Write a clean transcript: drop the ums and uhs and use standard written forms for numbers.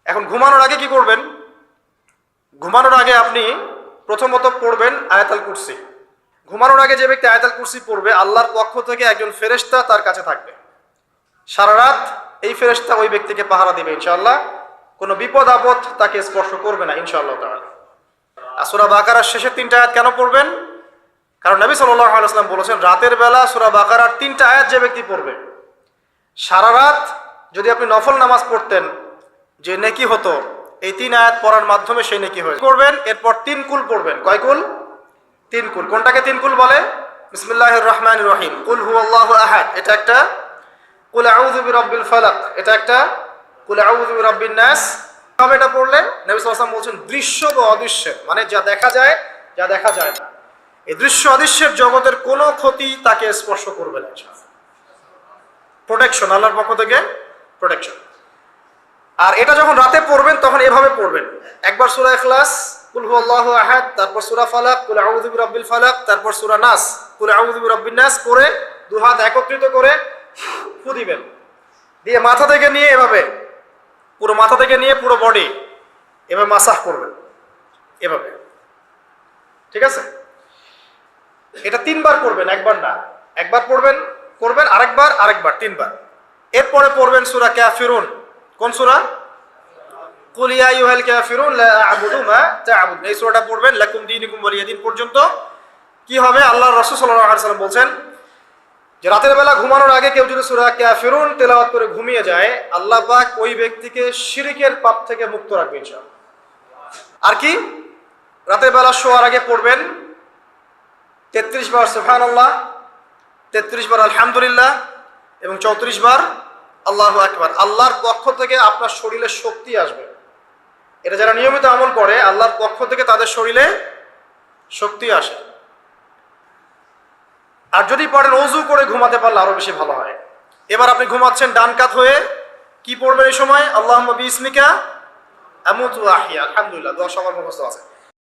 এখন ঘুমানোর আগে কি করবেন? ঘুমানোর আগে আপনি প্রথমত পড়বেন আয়াতুল কুরসি। ঘুমানোর আগে যে ব্যক্তি আয়াতুল কুরসি পড়বে, আল্লাহর পক্ষ থেকে একজন ফেরেশতা তার কাছে থাকবে সারা রাত। এই ফেরেশতা ওই ব্যক্তিকে পাহারা দিবে ইনশাআল্লাহ। কোনো বিপদ আপদ তাকে স্পর্শ করবে না ইনশাআল্লাহ তাআলা। আর সূরা বাকারার শেষের 3টা আয়াত কেন পড়বেন? কারণ নবী সাল্লাল্লাহু আলাইহি ওয়াসাল্লাম বলেছেন, রাতের বেলা সূরা বাকারার 3টা আয়াত যে ব্যক্তি পড়বে, সারা রাত যদি আপনি নফল নামাজ পড়তেন যে নেকি হতো, এই 3 আয়াত পড়ার মাধ্যমে সেই নেকি হয়ে করবেন। এরপর 3 কুল পড়বেন। কয় কুল? 3 কুল। কোনটাকে 3 কুল বলে? বিসমিল্লাহির রহমানির রহিম, কুল হুয়াল্লাহু আহাদ এটা একটা, কুল আউযু বিরাব্বিল ফালাক এটা একটা, কুল আউযু বিরাব্বিন নাস। তবে এটা পড়লে নবী সাল্লাল্লাহু আলাইহি ওয়াসাল্লাম বলেছেন, দৃশ্য বা অদৃশ্য মানে যা দেখা যায় যা দেখা যায় না, এই দৃশ্য অদৃশ্যের জগতের কোনো ক্ষতি তাকে স্পর্শ করবে না। প্রোটেকশন, আল্লাহর পক্ষ থেকে প্রোটেকশন। আর এটা যখন রাতে পড়বেন তখন এভাবে পড়বেন, একবার সূরা ইখলাস কুল হুয়াল্লাহু আহাদ, তারপর সূরা ফালাক কুল আউযু বিরাব্বিল ফালাক, তারপর সূরা নাস কুল আউযু বিরাব্বিন নাস পড়ে দুই হাত একত্রিত করে ফু দিবেন, দিয়ে মাথা থেকে নিয়ে এভাবে পুরো মাথা থেকে নিয়ে পুরো বডি এভাবে মাসাজ করবেন এভাবে। ঠিক আছে? এটা 3 বার করবেন, একবার না। একবার পড়বেন, করবেন আরেকবার, 3 বার। এরপরে পড়বেন সূরা কাফিরুন। কোন সূরা? কুল ইয়া আইয়ুহাল কাফিরুন লা আ'বুদু মা তা'বুদুন। এই সূরাটা পড়বেন লাকুম দীনুকুম ওয়ালিয়া দীন পর্যন্ত। কি হবে? আল্লাহর রাসূল সাল্লাল্লাহু আলাইহি ওয়াসাল্লাম বলেন যে রাতের বেলা ঘুমানোর আগে কেউ যদি সূরা কাফিরুন তেলাওয়াত করে ঘুমিয়ে যায়, আল্লাহ পাক ওই ব্যক্তিকে শিরকের পাপ থেকে মুক্ত রাখবেন ইনশাআল্লাহ। আর কি? রাতের বেলা শোয়ার আগে পড়বেন 33 বার সুবহানাল্লাহ, 33 বার আলহামদুলিল্লাহ এবং 34 বার আল্লাহু আকবার। আল্লাহর পক্ষ থেকে আপনার শরীরে শক্তি আসবে। এটা যারা নিয়মিত আমল করে, আল্লাহর পক্ষ থেকে তাদের শরীরে শক্তি আসে। আর যদি পারেন ওযু করে ঘুমাতে পারলে আরো বেশি ভালো হয়। এবার আপনি ঘুমাচ্ছেন ডান কাত হয়ে, কি পড়বেন এই সময়? আল্লাহুম্মা বিইসমিকা আমুতু ওয়া আহইয়া। আলহামদুলিল্লাহ, দোয়া সবার মুখস্থ আছে।